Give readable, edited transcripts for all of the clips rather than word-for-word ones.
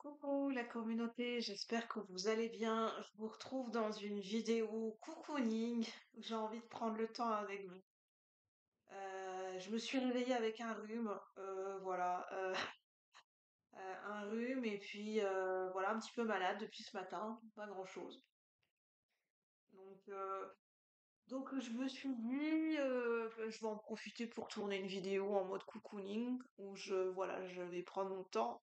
Coucou la communauté, j'espère que vous allez bien. Je vous retrouve dans une vidéo cocooning où j'ai envie de prendre le temps avec vous. Je me suis réveillée avec un rhume, voilà, un rhume et puis voilà, un petit peu malade depuis ce matin, pas grand-chose. Donc, euh, donc je me suis dit, je vais en profiter pour tourner une vidéo en mode cocooning où voilà, je vais prendre mon temps.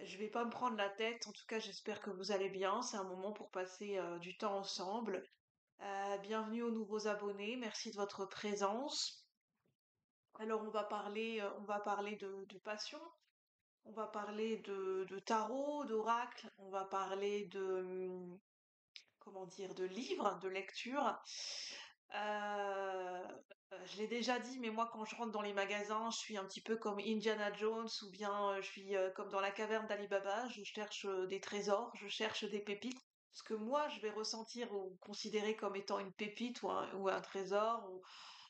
Je vais pas me prendre la tête, en tout cas j'espère que vous allez bien. C'est un moment pour passer du temps ensemble. Bienvenue aux nouveaux abonnés, merci de votre présence. Alors on va parler de passion, on va parler de tarot, d'oracle, on va parler comment dire, de livres, de lecture. Euh, je l'ai déjà dit, mais moi quand je rentre dans les magasins, je suis un petit peu comme Indiana Jones ou bien je suis comme dans la caverne d'Ali Baba, je cherche des trésors, je cherche des pépites. Ce que moi je vais ressentir ou considérer comme étant une pépite ou un trésor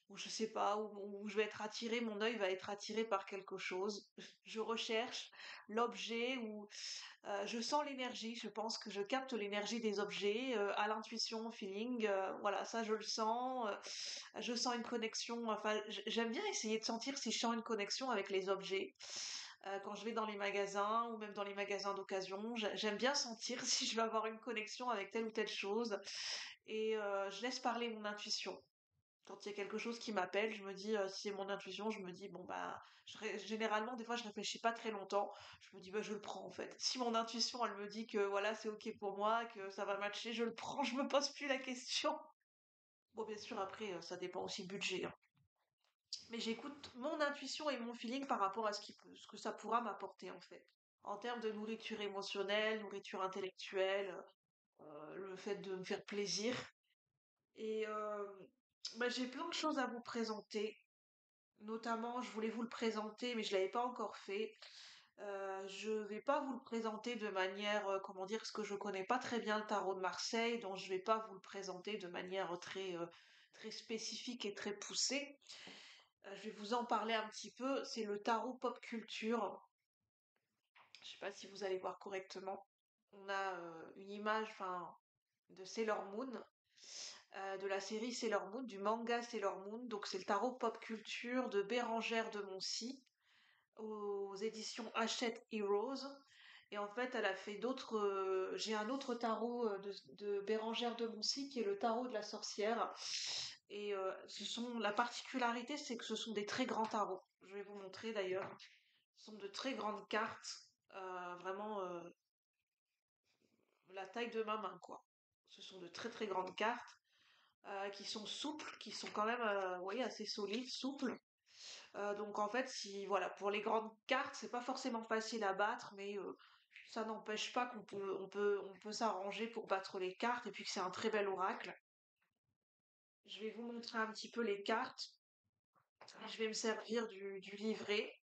ou je sais pas, où je vais être attirée, mon œil va être attiré par quelque chose. Je recherche l'objet ou je sens l'énergie, je pense que je capte l'énergie des objets à l'intuition, au feeling, voilà, ça je le sens, je sens une connexion, enfin j'aime bien essayer de sentir si je sens une connexion avec les objets. Quand je vais dans les magasins ou même dans les magasins d'occasion, j'aime bien sentir si je vais avoir une connexion avec telle ou telle chose et je laisse parler mon intuition. Quand il y a quelque chose qui m'appelle, je me dis, si c'est mon intuition, je me dis, bon bah, généralement, des fois, je réfléchis pas très longtemps. Je me dis, bah, je le prends en fait. Si mon intuition, elle me dit que voilà, c'est ok pour moi, que ça va matcher, je le prends, je me pose plus la question. Bon, bien sûr, après, ça dépend aussi budget, hein. Mais j'écoute mon intuition et mon feeling par rapport à ce que ça pourra m'apporter en fait. En termes de nourriture émotionnelle, nourriture intellectuelle, le fait de me faire plaisir. Et bah, j'ai plein de choses à vous présenter. Notamment, je voulais vous le présenter, mais je l'avais pas encore fait. Je vais pas vous le présenter de manière, comment dire, parce que je connais pas très bien le tarot de Marseille, donc je vais pas vous le présenter de manière très spécifique et très poussée. Je vais vous en parler un petit peu. C'est le tarot pop culture. Je sais pas si vous allez voir correctement. On a une image, enfin, de Sailor Moon, de la série Sailor Moon, du manga Sailor Moon. Donc c'est le tarot pop culture de Bérangère de Moncy aux éditions Hachette Heroes. Et en fait, elle a fait d'autres. J'ai un autre tarot de Bérangère de Moncy qui est le tarot de la sorcière. Et la particularité, c'est que ce sont des très grands tarots. Je vais vous montrer d'ailleurs. Ce sont de très grandes cartes, vraiment la taille de ma main, quoi. Ce sont de très très grandes cartes qui sont souples, qui sont quand même, oui, assez solides, souples. Donc en fait, si voilà, pour les grandes cartes, c'est pas forcément facile à battre, mais ça n'empêche pas qu'on peut s'arranger pour battre les cartes et puis que c'est un très bel oracle. Je vais vous montrer un petit peu les cartes. Et je vais me servir du livret.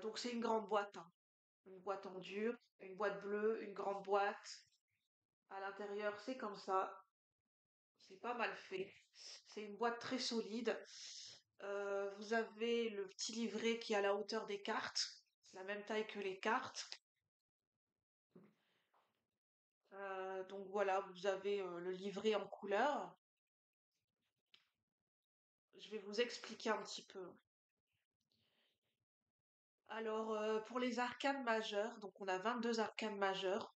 Donc c'est une grande boîte, hein. Une boîte en dur, une boîte bleue, une grande boîte. À l'intérieur, c'est comme ça. C'est pas mal fait. C'est une boîte très solide. Vous avez le petit livret qui est à la hauteur des cartes, la même taille que les cartes. Donc voilà, vous avez le livret en couleur. Je vais vous expliquer un petit peu. Alors, pour les arcanes majeures, donc on a 22 arcanes majeures.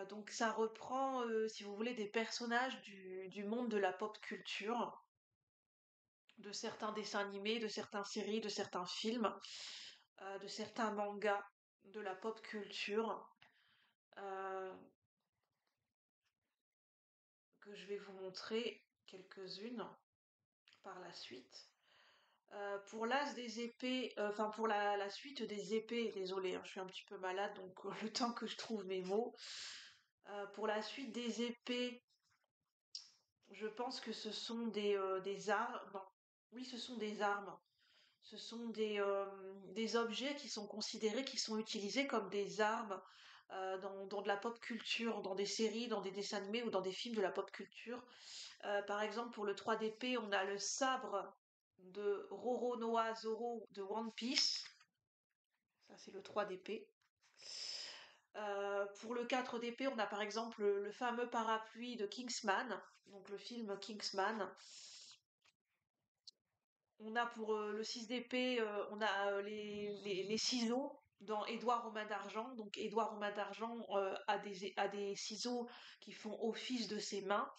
Donc ça reprend, si vous voulez, des personnages du monde de la pop culture, de certains dessins animés, de certaines séries, de certains films, de certains mangas de la pop culture, euh, que je vais vous montrer quelques-unes par la suite. Pour l'as des épées, enfin pour la suite des épées, désolé, hein, je suis un petit peu malade, donc le temps que je trouve mes mots. Pour la suite des épées, je pense que ce sont des armes. Non, oui, ce sont des armes. Ce sont des objets qui sont considérés, qui sont utilisés comme des armes dans de la pop culture, dans des séries, dans des dessins animés ou dans des films de la pop culture. Par exemple, pour le 3 d'épée, on a le sabre de Roronoa Zoro de One Piece. Ça, c'est le 3 d'épée. Pour le 4 d'épée, on a par exemple le fameux parapluie de Kingsman, donc le film Kingsman. On a pour le 6 d'épée, on a les ciseaux dans Édouard aux mains d'argent. Donc Édouard aux mains d'argent a des ciseaux qui font office de ses mains.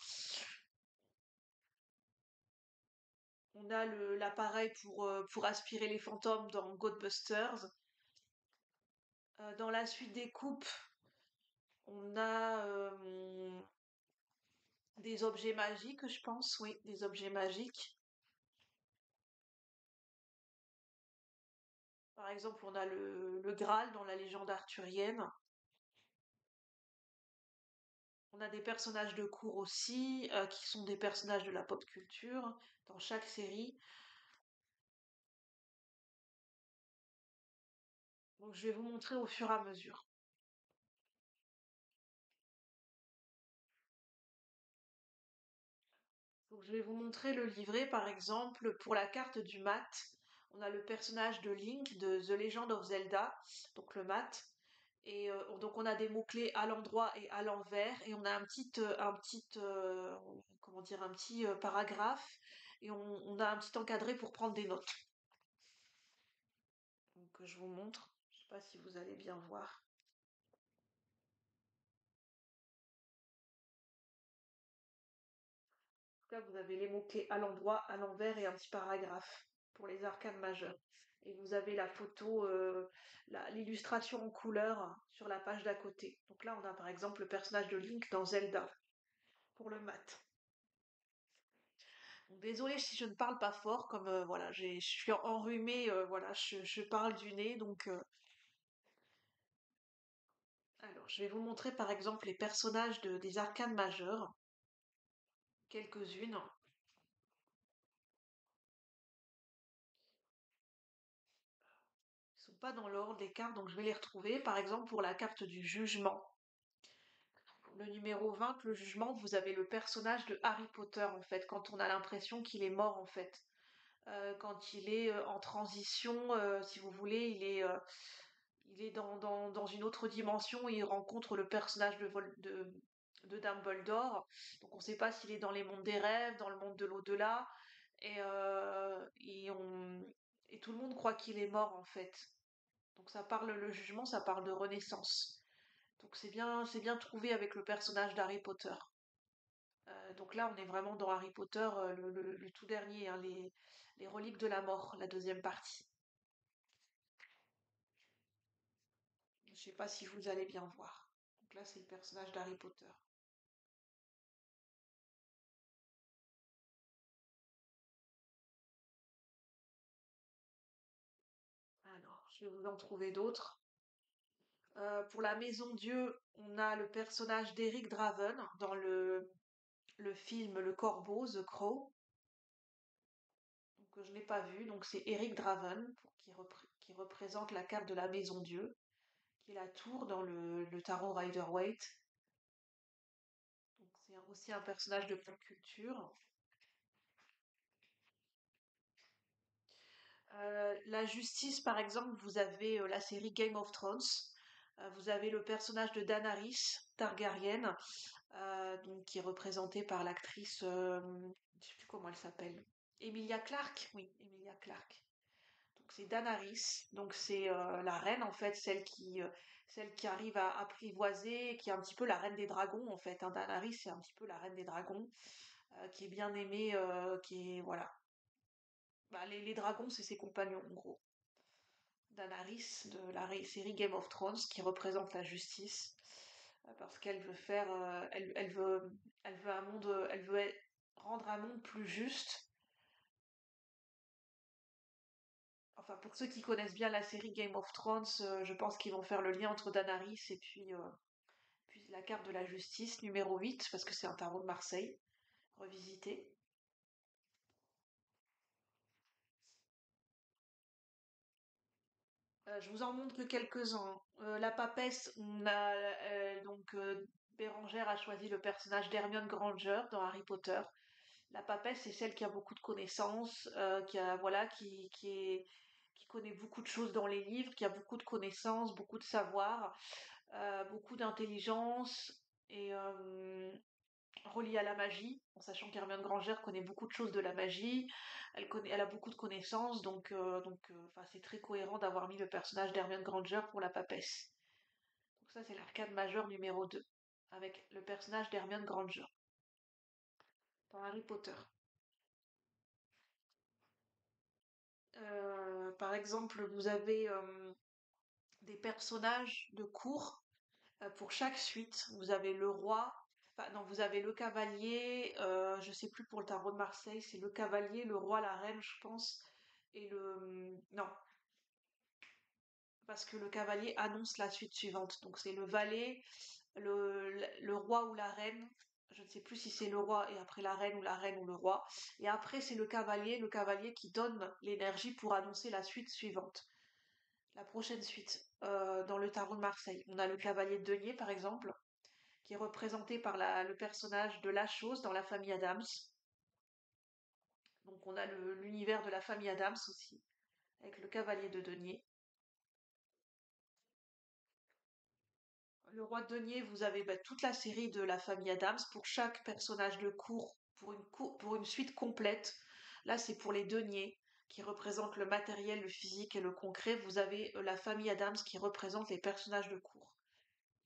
On a l'appareil pour aspirer les fantômes dans Ghostbusters. Dans la suite des coupes, on a des objets magiques, je pense, oui, des objets magiques. Par exemple, on a le Graal dans la légende arthurienne. On a des personnages de cour aussi, qui sont des personnages de la pop culture dans chaque série. Donc je vais vous montrer au fur et à mesure. Donc je vais vous montrer le livret, par exemple, pour la carte du mat. On a le personnage de Link de The Legend of Zelda, donc le mat. Et donc on a des mots-clés à l'endroit et à l'envers, et on a comment dire, un petit paragraphe, et on a un petit encadré pour prendre des notes. Donc je vous montre, je sais pas si vous allez bien voir. En tout cas, vous avez les mots-clés à l'endroit, à l'envers et un petit paragraphe pour les arcanes majeures. Et vous avez la photo, l'illustration en couleur sur la page d'à côté. Donc là, on a par exemple le personnage de Link dans Zelda pour le mat. Donc, désolée si je ne parle pas fort, comme voilà, je suis enrhumée, voilà, je parle du nez, donc alors je vais vous montrer par exemple les personnages des arcanes majeures, quelques-unes. Ils sont pas dans l'ordre des cartes, donc je vais les retrouver. Par exemple, pour la carte du jugement, le numéro 20, le jugement, vous avez le personnage de Harry Potter, en fait, quand on a l'impression qu'il est mort, en fait. Quand il est en transition, si vous voulez, il est dans une autre dimension, et il rencontre le personnage de Dumbledore. Donc on ne sait pas s'il est dans les mondes des rêves, dans le monde de l'au-delà, et, et tout le monde croit qu'il est mort, en fait. Donc ça parle, le jugement, ça parle de renaissance. Donc c'est bien trouvé avec le personnage d'Harry Potter. Donc là, on est vraiment dans Harry Potter, le tout dernier, hein, les reliques de la mort, la deuxième partie. Je sais pas si vous allez bien voir. Donc là, c'est le personnage d'Harry Potter. Alors, je vais vous en trouver d'autres. Pour la Maison Dieu, on a le personnage d'Eric Draven dans le film Le Corbeau, The Crow. Donc, je n'ai pas vu. Donc c'est Eric Draven qui représente la carte de la Maison Dieu, qui est la tour dans le tarot Rider-Waite. Donc c'est aussi un personnage de pop culture. La justice, par exemple, vous avez la série Game of Thrones. Vous avez le personnage de Daenerys Targaryen, donc, qui est représenté par l'actrice, je sais plus comment elle s'appelle. Emilia Clarke, oui, Emilia Clarke. Donc c'est Daenerys, donc c'est la reine en fait, celle qui arrive à apprivoiser, qui est un petit peu la reine des dragons en fait. Hein. Daenerys c'est un petit peu la reine des dragons, qui est bien aimée, qui est voilà. Bah, les dragons c'est ses compagnons en gros. Daenerys de la série Game of Thrones qui représente la justice, parce qu'elle veut faire, elle veut un monde, rendre un monde plus juste. Enfin, pour ceux qui connaissent bien la série Game of Thrones, je pense qu'ils vont faire le lien entre Daenerys et puis la carte de la justice, numéro 8, parce que c'est un tarot de Marseille, revisité. Je vous en montre que quelques-uns. La papesse, on a donc Bérangère a choisi le personnage d'Hermione Granger dans Harry Potter. La papesse, c'est celle qui a beaucoup de connaissances, qui a voilà, qui connaît beaucoup de choses dans les livres, qui a beaucoup de connaissances, beaucoup de savoir, beaucoup d'intelligence et relié à la magie, en sachant qu'Hermione Granger connaît beaucoup de choses de la magie, elle a beaucoup de connaissances, enfin, c'est très cohérent d'avoir mis le personnage d'Hermione Granger pour la papesse. Donc ça, c'est l'arcade majeur numéro 2, avec le personnage d'Hermione Granger dans Harry Potter. Par exemple, vous avez des personnages de cour pour chaque suite. Vous avez le roi, enfin non, vous avez le cavalier, je sais plus pour le tarot de Marseille, c'est le cavalier, le roi, la reine, je pense, et non, parce que le cavalier annonce la suite suivante. Donc c'est le valet, le roi ou la reine. Je ne sais plus si c'est le roi et après la reine ou le roi. Et après c'est le cavalier qui donne l'énergie pour annoncer la suite suivante. La prochaine suite dans le tarot de Marseille. On a le cavalier de denier par exemple, qui est représenté par le personnage de la chose dans la famille Adams. Donc on a l'univers de la famille Adams aussi, avec le cavalier de denier. Le roi de denier, vous avez toute la série de la famille Adams pour chaque personnage de cour, pour une suite complète. Là, c'est pour les deniers qui représentent le matériel, le physique et le concret. Vous avez la famille Adams qui représente les personnages de cour.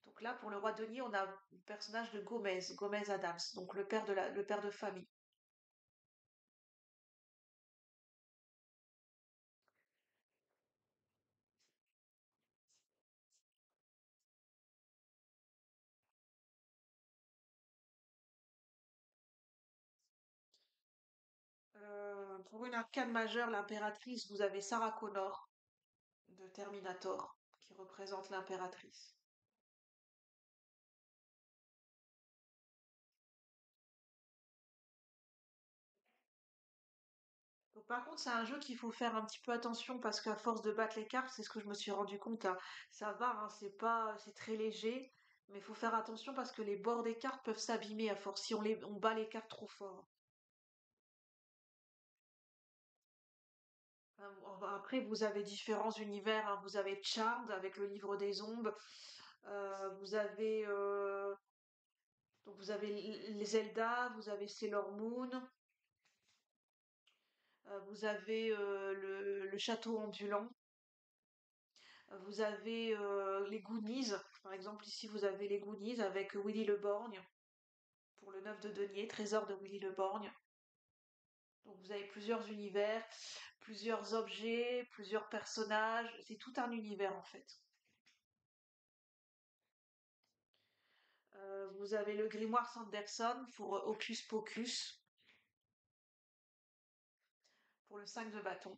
Donc là, pour le roi denier, on a le personnage de Gomez, Gomez Adams, donc le père de famille. Pour une arcane majeure, l'impératrice, vous avez Sarah Connor de Terminator qui représente l'impératrice. Donc, par contre, c'est un jeu qu'il faut faire un petit peu attention parce qu'à force de battre les cartes, c'est ce que je me suis rendu compte, hein. Ça va, hein, c'est très léger, mais il faut faire attention parce que les bords des cartes peuvent s'abîmer à force si on bat les cartes trop fort. Après, vous avez différents univers, hein. Vous avez Charmed avec le livre des ombres. Vous avez donc vous avez les Zelda, vous avez Sailor Moon, vous avez le château ambulant, vous avez les Goonies. Par exemple, ici vous avez les Goonies avec Willy le Borgne pour le 9 de denier, trésor de Willy le Borgne. Donc vous avez plusieurs univers, plusieurs objets, plusieurs personnages. C'est tout un univers en fait. Vous avez le grimoire Sanderson pour Hocus Pocus, pour le 5 de bâton.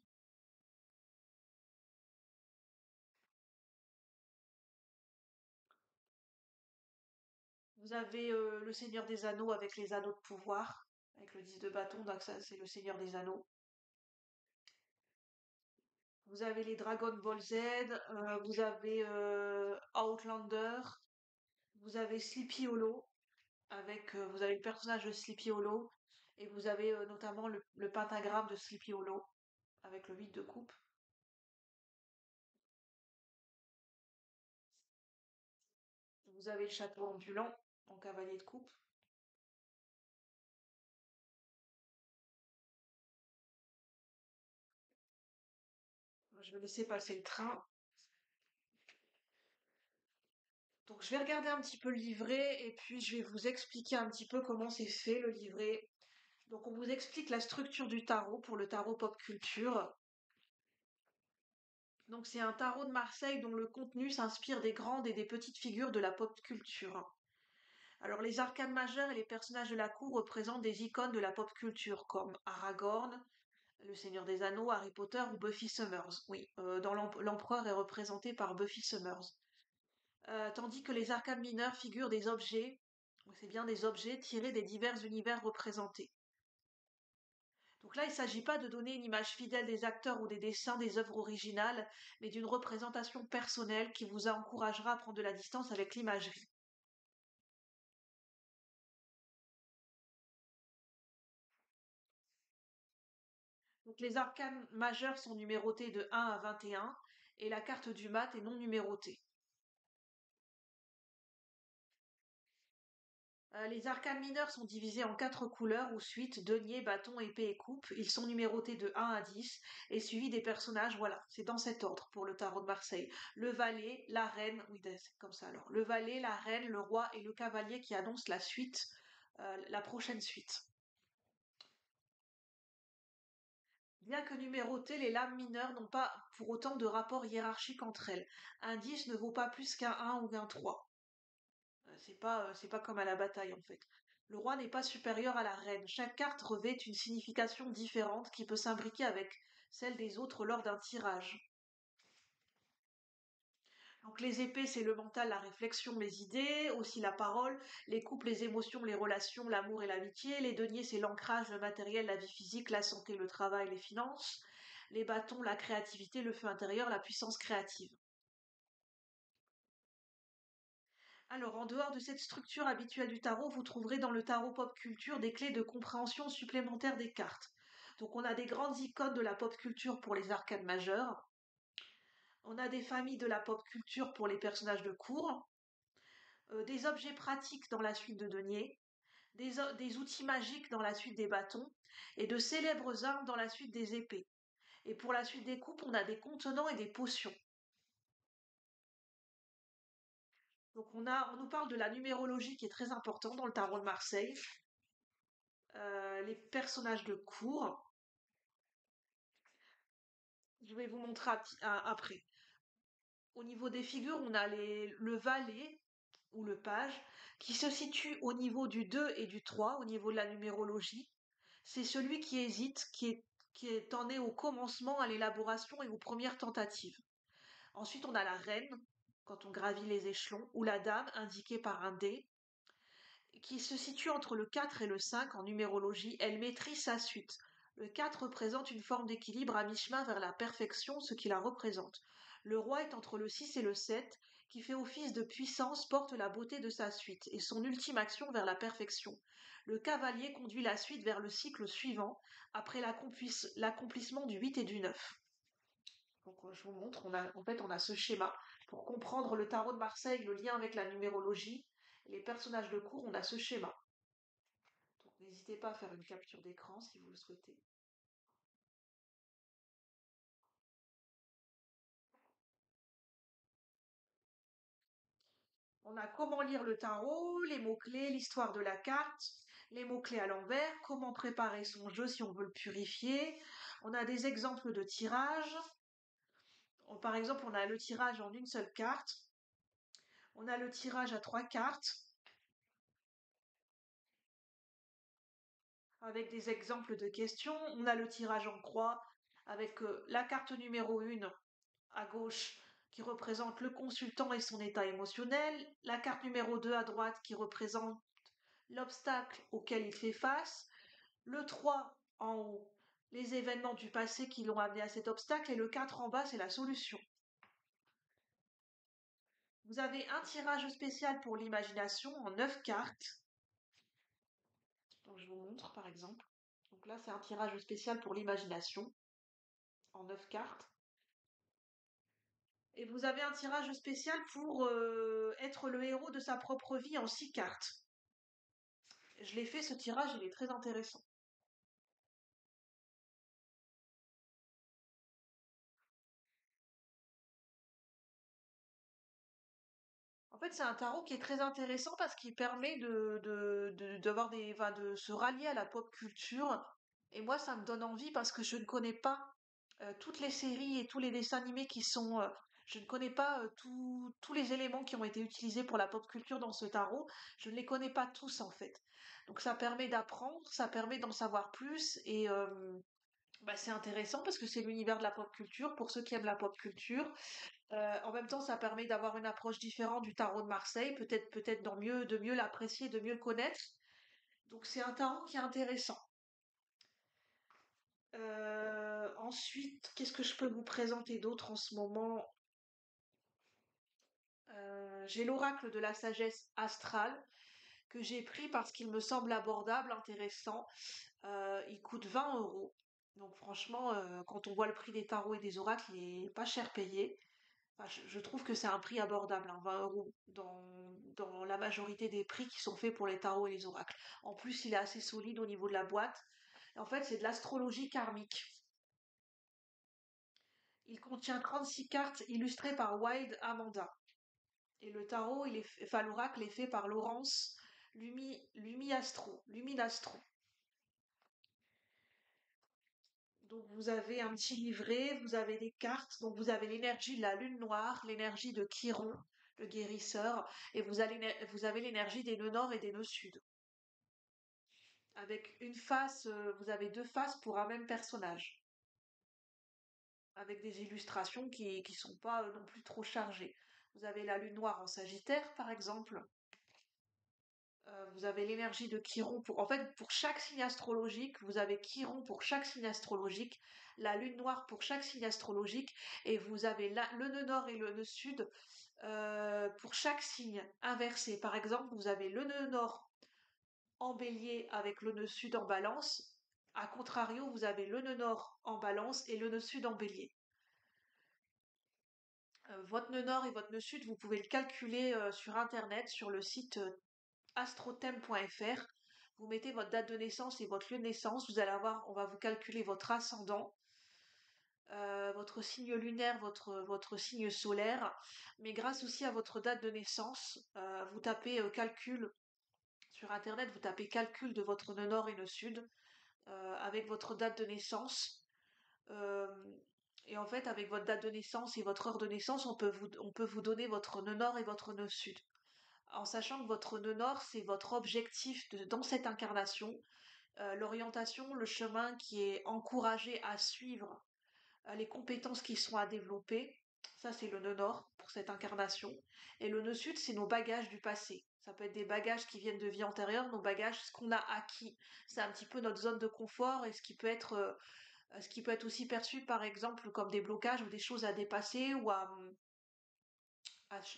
Vous avez le Seigneur des Anneaux avec les anneaux de pouvoir, avec le 10 de bâton, donc ça c'est le Seigneur des Anneaux. Vous avez les Dragon Ball Z, vous avez Outlander, vous avez Sleepy Hollow, vous avez le personnage de Sleepy Hollow, et vous avez notamment le pentagramme de Sleepy Hollow, avec le 8 de coupe. Vous avez le château ambulant en cavalier de coupe. Je vais laisser passer le train. Donc je vais regarder un petit peu le livret et puis je vais vous expliquer un petit peu comment c'est fait le livret. Donc on vous explique la structure du tarot pour le tarot pop culture. Donc c'est un tarot de Marseille dont le contenu s'inspire des grandes et des petites figures de la pop culture. Alors les arcanes majeures et les personnages de la cour représentent des icônes de la pop culture comme Aragorn, le Seigneur des Anneaux, Harry Potter ou Buffy Summers. Oui, dans l'empereur est représenté par Buffy Summers. Tandis que les arcanes mineures figurent des objets, c'est bien des objets tirés des divers univers représentés. Donc là, il ne s'agit pas de donner une image fidèle des acteurs ou des dessins des œuvres originales, mais d'une représentation personnelle qui vous encouragera à prendre de la distance avec l'imagerie. Donc Donc les arcanes majeures sont numérotées de 1 à 21 et la carte du mat est non numérotée. Les arcanes mineurs sont divisés en 4 couleurs ou suites, denier, bâton, épée et coupe. Ils sont numérotés de 1 à 10 et suivis des personnages, voilà, c'est dans cet ordre pour le tarot de Marseille. Le valet, la reine, oui, c'est comme ça alors. Le valet, la reine, le roi et le cavalier qui annoncent la suite, la prochaine suite. Bien que numérotées, les lames mineures n'ont pas pour autant de rapport hiérarchique entre elles. Un 10 ne vaut pas plus qu'un 1 ou un 3. C'est pas comme à la bataille en fait. Le roi n'est pas supérieur à la reine. Chaque carte revêt une signification différente qui peut s'imbriquer avec celle des autres lors d'un tirage. Donc les épées, c'est le mental, la réflexion, les idées, aussi la parole, les couples, les émotions, les relations, l'amour et l'amitié. Les deniers, c'est l'ancrage, le matériel, la vie physique, la santé, le travail, les finances. Les bâtons, la créativité, le feu intérieur, la puissance créative. Alors, en dehors de cette structure habituelle du tarot, vous trouverez dans le tarot pop culture des clés de compréhension supplémentaires des cartes. Donc, on a des grandes icônes de la pop culture pour les arcades majeures. On a des familles de la pop culture pour les personnages de cour. Des objets pratiques dans la suite de denier. Des outils magiques dans la suite des bâtons. Et de célèbres armes dans la suite des épées. Et pour la suite des coupes, on a des contenants et des potions. Donc on nous parle de la numérologie qui est très importante dans le tarot de Marseille. Les personnages de cour. Je vais vous montrer après. Au niveau des figures, on a le valet ou le page qui se situe au niveau du 2 et du 3, au niveau de la numérologie. C'est celui qui hésite, qui est en est au commencement, à l'élaboration et aux premières tentatives. Ensuite, on a la reine, quand on gravit les échelons, ou la dame, indiquée par un dé, qui se situe entre le 4 et le 5 en numérologie. Elle maîtrise sa suite. Le 4 représente une forme d'équilibre à mi-chemin vers la perfection, ce qui la représente. Le roi est entre le 6 et le 7, qui fait office de puissance, porte la beauté de sa suite et son ultime action vers la perfection. Le cavalier conduit la suite vers le cycle suivant, après l'accomplissement du 8 et du 9. Donc je vous montre, on a ce schéma. Pour comprendre le tarot de Marseille, le lien avec la numérologie, les personnages de cour, on a ce schéma. Donc n'hésitez pas à faire une capture d'écran si vous le souhaitez. On a comment lire le tarot, les mots-clés, l'histoire de la carte, les mots-clés à l'envers, comment préparer son jeu si on veut le purifier. On a des exemples de tirage. Par exemple, on a le tirage en une seule carte. On a le tirage à 3 cartes avec des exemples de questions. On a le tirage en croix avec la carte numéro 1 à gauche qui représente le consultant et son état émotionnel, la carte numéro 2 à droite qui représente l'obstacle auquel il fait face, le 3 en haut, les événements du passé qui l'ont amené à cet obstacle, et le 4 en bas, c'est la solution. Vous avez un tirage spécial pour l'imagination en 9 cartes. Donc je vous montre par exemple. Donc là, c'est un tirage spécial pour l'imagination en 9 cartes. Et vous avez un tirage spécial pour être le héros de sa propre vie en 6 cartes. Je l'ai fait ce tirage, il est très intéressant. En fait, c'est un tarot qui est très intéressant parce qu'il permet d'avoir de se rallier à la pop culture. Et moi, ça me donne envie parce que je ne connais pas toutes les séries et tous les dessins animés qui sont. Je ne connais pas tous les éléments qui ont été utilisés pour la pop culture dans ce tarot. Je ne les connais pas tous en fait. Donc ça permet d'apprendre, ça permet d'en savoir plus et bah, c'est intéressant parce que c'est l'univers de la pop culture pour ceux qui aiment la pop culture. En même temps, ça permet d'avoir une approche différente du tarot de Marseille, peut-être de mieux l'apprécier, de mieux le connaître. Donc c'est un tarot qui est intéressant. Ensuite, qu'est-ce que je peux vous présenter d'autre en ce moment? J'ai l'oracle de la sagesse astrale que j'ai pris parce qu'il me semble abordable, intéressant. Il coûte 20 euros. Donc franchement, quand on voit le prix des tarots et des oracles, il est pas cher payé. Enfin, je trouve que c'est un prix abordable, hein, 20 euros, dans la majorité des prix qui sont faits pour les tarots et les oracles. En plus, il est assez solide au niveau de la boîte. En fait, c'est de l'astrologie karmique. Il contient 36 cartes illustrées par Wild Amanda. Et le tarot, enfin l'oracle est fait par Laurence Luminastro. Donc vous avez un petit livret, vous avez des cartes, donc vous avez l'énergie de la lune noire, l'énergie de Chiron, le guérisseur, et vous avez l'énergie des nœuds nord et des nœuds sud. Avec une face, vous avez deux faces pour un même personnage, avec des illustrations qui sont pas non plus trop chargées. Vous avez la lune noire en Sagittaire, par exemple. Vous avez l'énergie de Chiron en fait, pour chaque signe astrologique, vous avez Chiron pour chaque signe astrologique, la lune noire pour chaque signe astrologique, et vous avez le nœud nord et le nœud sud pour chaque signe inversé. Par exemple, vous avez le nœud nord en bélier avec le nœud sud en balance. A contrario, vous avez le nœud nord en balance et le nœud sud en bélier. Votre nœud nord et votre nœud sud, vous pouvez le calculer sur internet, sur le site astrothème.fr. Vous mettez votre date de naissance et votre lieu de naissance. Vous allez avoir, on va vous calculer votre ascendant, votre signe lunaire, votre signe solaire. Mais grâce aussi à votre date de naissance, vous tapez calcul sur internet, vous tapez calcul de votre nœud nord et nœud sud avec votre date de naissance. Euh, et en fait, avec votre date de naissance et votre heure de naissance, on peut vous donner votre nœud nord et votre nœud sud. En sachant que votre nœud nord, c'est votre objectif dans cette incarnation, l'orientation, le chemin qui est encouragé à suivre, les compétences qui sont à développer. Ça, c'est le nœud nord pour cette incarnation. Et le nœud sud, c'est nos bagages du passé. Ça peut être des bagages qui viennent de vie antérieure, nos bagages, ce qu'on a acquis. C'est un petit peu notre zone de confort et ce qui peut être aussi perçu, par exemple, comme des blocages ou des choses à dépasser ou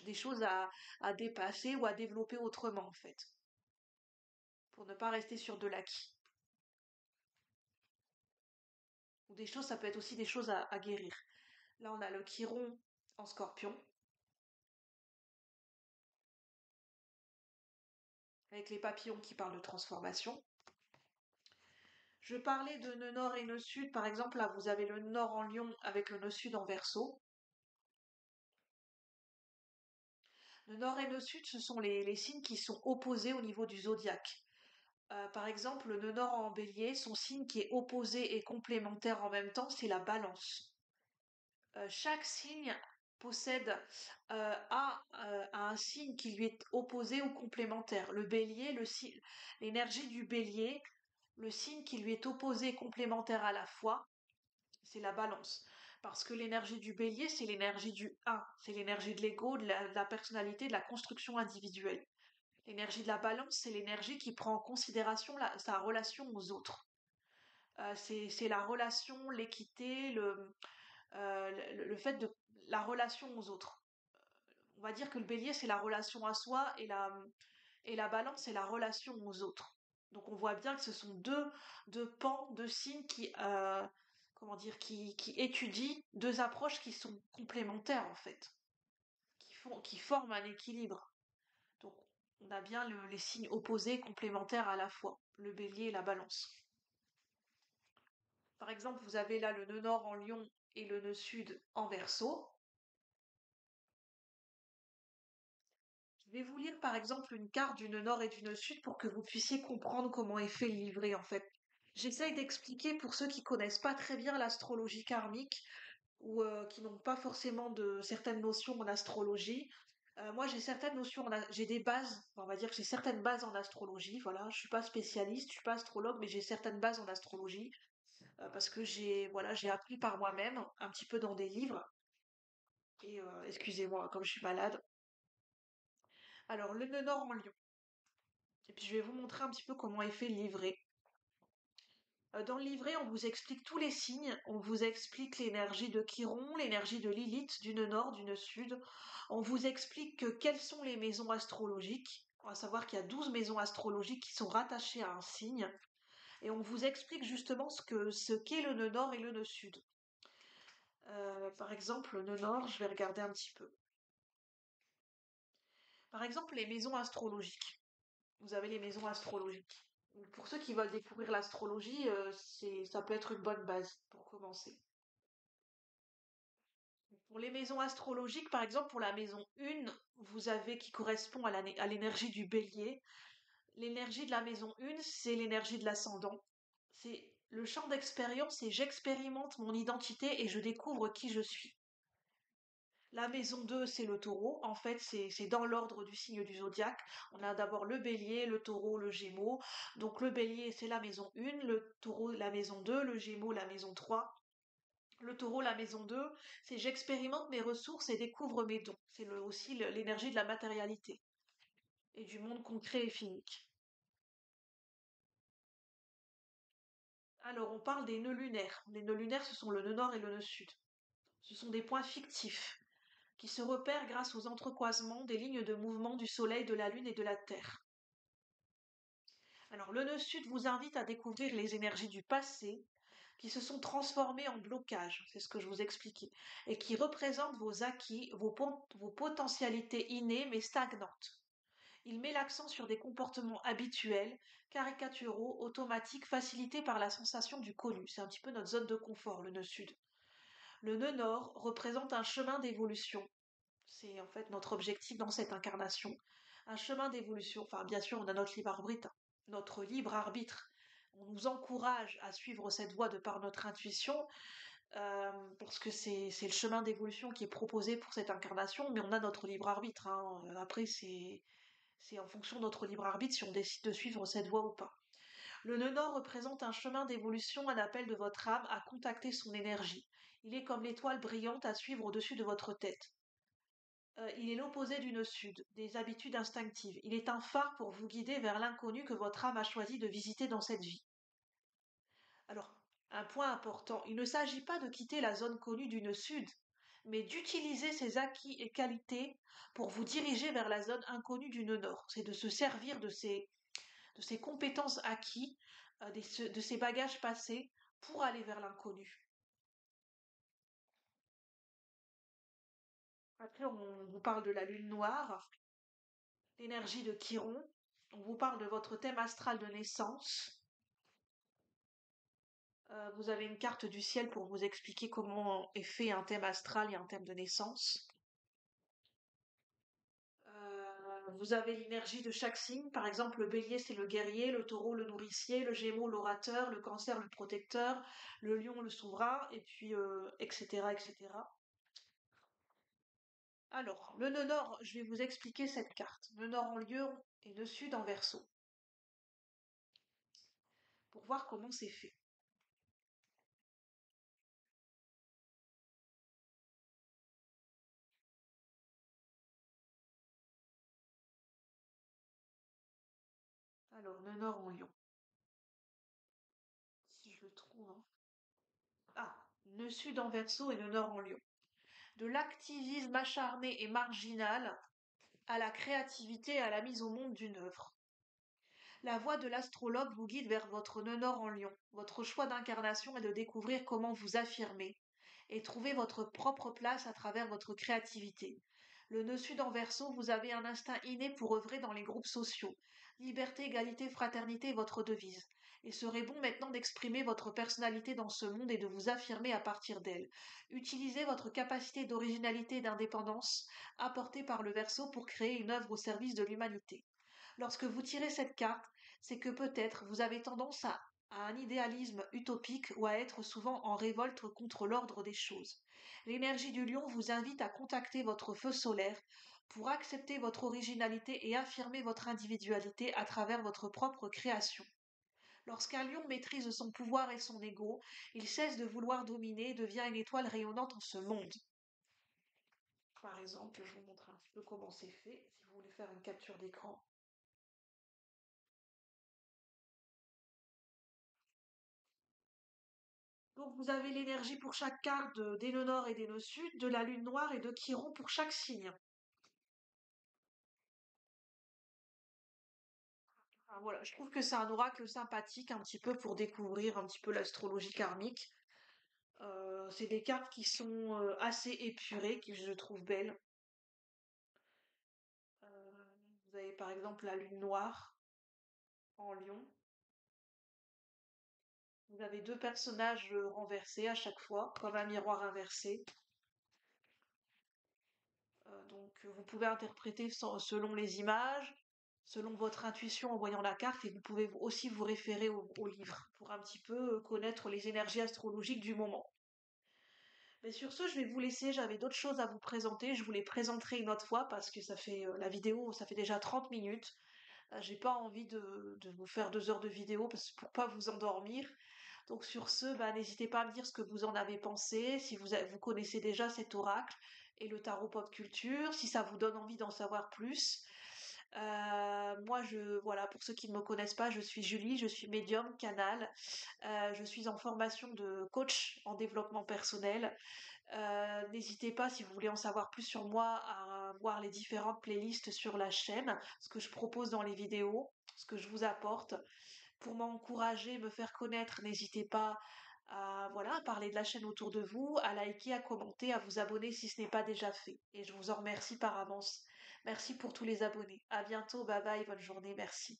des choses à dépasser ou à développer autrement, en fait, pour ne pas rester sur de l'acquis. Ou des choses, ça peut être aussi des choses à guérir. Là, on a le Chiron en Scorpion, avec les papillons qui parlent de transformation. Je parlais de nœud nord et nœud sud, par exemple, là, vous avez le nord en Lion avec le nœud sud en Verseau. Le nord et le sud, ce sont les signes qui sont opposés au niveau du zodiaque. Par exemple, le nœud nord en bélier, son signe qui est opposé et complémentaire en même temps, c'est la balance. Chaque signe possède a un signe qui lui est opposé ou complémentaire. Le bélier, l'énergie du bélier, le signe qui lui est opposé et complémentaire à la fois, c'est la balance. Parce que l'énergie du bélier, c'est l'énergie du 1, c'est l'énergie de l'ego, de la personnalité, de la construction individuelle. L'énergie de la balance, c'est l'énergie qui prend en considération sa relation aux autres. C'est la relation, l'équité, le fait de la relation aux autres. On va dire que le bélier, c'est la relation à soi et la balance, c'est la relation aux autres. Donc on voit bien que ce sont deux pans, deux signes comment dire, qui étudient deux approches qui sont complémentaires en fait, qui forment un équilibre. Donc on a bien les signes opposés, complémentaires à la fois, le bélier et la balance. Par exemple, vous avez là le nœud nord en Lion et le nœud sud en Verseau. Je vais vous lire par exemple une carte du nœud nord et du nœud sud pour que vous puissiez comprendre comment est fait le livret en fait. J'essaye d'expliquer pour ceux qui connaissent pas très bien l'astrologie karmique ou qui n'ont pas forcément de certaines notions en astrologie. Moi, j'ai certaines notions, j'ai des bases, on va dire que j'ai certaines bases en astrologie. Voilà, je suis pas spécialiste, je suis pas astrologue, mais j'ai certaines bases en astrologie parce que j'ai appris par moi-même, un petit peu dans des livres. Et excusez-moi, comme je suis malade. Alors, le nœud nord en Lion. Et puis, je vais vous montrer un petit peu comment est fait le livret. Dans le livret, on vous explique tous les signes, on vous explique l'énergie de Chiron, l'énergie de Lilith, du nœud nord, du nœud sud. On vous explique quelles sont les maisons astrologiques. On va savoir qu'il y a 12 maisons astrologiques qui sont rattachées à un signe. et on vous explique justement ce qu'est le nœud nord et le nœud sud. Par exemple, le nœud nord, je vais regarder un petit peu. Par exemple, les maisons astrologiques. Vous avez les maisons astrologiques. Pour ceux qui veulent découvrir l'astrologie, ça peut être une bonne base pour commencer. Pour les maisons astrologiques, par exemple, pour la maison 1, vous avez qui correspond à l'énergie du bélier. L'énergie de la maison 1, c'est l'énergie de l'ascendant. C'est le champ d'expérience et j'expérimente mon identité et je découvre qui je suis. La maison 2, c'est le taureau. En fait, c'est dans l'ordre du signe du zodiaque. On a d'abord le bélier, le taureau, le gémeaux. Donc le bélier, c'est la maison 1, le taureau, la maison 2, le gémeaux, la maison 3. Le taureau, la maison 2, c'est j'expérimente mes ressources et découvre mes dons. C'est aussi l'énergie de la matérialité et du monde concret et physique. Alors, on parle des nœuds lunaires. Les nœuds lunaires, ce sont le nœud nord et le nœud sud. Ce sont des points fictifs qui se repèrent grâce aux entrecroisements des lignes de mouvement du Soleil, de la Lune et de la Terre. Alors, le nœud sud vous invite à découvrir les énergies du passé qui se sont transformées en blocage, c'est ce que je vous expliquais, et qui représentent vos acquis, vos potentialités innées mais stagnantes. Il met l'accent sur des comportements habituels, caricaturaux, automatiques, facilités par la sensation du connu. C'est un petit peu notre zone de confort, le nœud sud. Le nœud nord représente un chemin d'évolution. C'est en fait notre objectif dans cette incarnation. Un chemin d'évolution. Enfin, bien sûr, on a notre libre arbitre. Notre libre arbitre. On nous encourage à suivre cette voie de par notre intuition, parce que c'est le chemin d'évolution qui est proposé pour cette incarnation, mais on a notre libre arbitre, hein. Après, c'est en fonction de notre libre arbitre si on décide de suivre cette voie ou pas. Le nœud nord représente un chemin d'évolution, un appel de votre âme à contacter son énergie. Il est comme l'étoile brillante à suivre au-dessus de votre tête. Il est l'opposé du nœud sud, des habitudes instinctives. Il est un phare pour vous guider vers l'inconnu que votre âme a choisi de visiter dans cette vie. Alors, un point important, il ne s'agit pas de quitter la zone connue du nœud sud, mais d'utiliser ses acquis et qualités pour vous diriger vers la zone inconnue du nœud nord. C'est de se servir de ses compétences acquises, de ses bagages passés pour aller vers l'inconnu. Après, on vous parle de la lune noire, l'énergie de Chiron, on vous parle de votre thème astral de naissance. Vous avez une carte du ciel pour vous expliquer comment est fait un thème astral et un thème de naissance. Vous avez l'énergie de chaque signe. Par exemple, le bélier, c'est le guerrier, le taureau, le nourricier, le gémeaux, l'orateur, le cancer, le protecteur, le lion, le souverain, et puis etc., etc. Alors, le nœud nord, je vais vous expliquer cette carte. Nœud nord en lion et nœud sud en verseau. Pour voir comment c'est fait. Alors, nœud nord en lion. Si je le trouve, hein. Ah, nœud sud en verseau et nœud nord en lion. De l'activisme acharné et marginal à la créativité et à la mise au monde d'une œuvre. La voix de l'astrologue vous guide vers votre nœud nord en lion. Votre choix d'incarnation est de découvrir comment vous affirmer et trouver votre propre place à travers votre créativité. Le nœud sud en verseau, vous avez un instinct inné pour œuvrer dans les groupes sociaux. Liberté, égalité, fraternité est votre devise. Il serait bon maintenant d'exprimer votre personnalité dans ce monde et de vous affirmer à partir d'elle. Utilisez votre capacité d'originalité et d'indépendance apportée par le verseau pour créer une œuvre au service de l'humanité. Lorsque vous tirez cette carte, c'est que peut-être vous avez tendance à un idéalisme utopique ou à être souvent en révolte contre l'ordre des choses. L'énergie du lion vous invite à contacter votre feu solaire pour accepter votre originalité et affirmer votre individualité à travers votre propre création. Lorsqu'un lion maîtrise son pouvoir et son ego, il cesse de vouloir dominer et devient une étoile rayonnante en ce monde. Par exemple, je vous montre un petit peu comment c'est fait, si vous voulez faire une capture d'écran. Donc vous avez l'énergie pour chaque carte des nœuds nord et des nœuds sud, de la lune noire et de Chiron pour chaque signe. Enfin, voilà, je trouve que c'est un oracle sympathique un petit peu pour découvrir un petit peu l'astrologie karmique. C'est des cartes qui sont assez épurées, que je trouve belles. Euh, Vous avez par exemple la lune noire en lion. Vous avez deux personnages renversés à chaque fois, comme un miroir inversé. Donc vous pouvez interpréter selon les images, selon votre intuition en voyant la carte, et vous pouvez aussi vous référer au livre pour un petit peu connaître les énergies astrologiques du moment. Mais sur ce, je vais vous laisser, j'avais d'autres choses à vous présenter, je vous les présenterai une autre fois parce que ça fait la vidéo, ça fait déjà 30 minutes. J'ai pas envie de vous faire 2 heures de vidéo parce que pour pas vous endormir. Donc sur ce, bah, n'hésitez pas à me dire ce que vous en avez pensé, si vous connaissez déjà cet oracle et le tarot pop culture, si ça vous donne envie d'en savoir plus. Moi, voilà, pour ceux qui ne me connaissent pas, je suis Julie, je suis médium, canal. Je suis en formation de coach en développement personnel. N'hésitez pas, si vous voulez en savoir plus sur moi, à voir les différentes playlists sur la chaîne, ce que je propose dans les vidéos, ce que je vous apporte. Pour m'encourager, me faire connaître, n'hésitez pas à, voilà, à parler de la chaîne autour de vous, à liker, à commenter, à vous abonner si ce n'est pas déjà fait. Et je vous en remercie par avance. Merci pour tous les abonnés. À bientôt, bye bye, bonne journée, merci.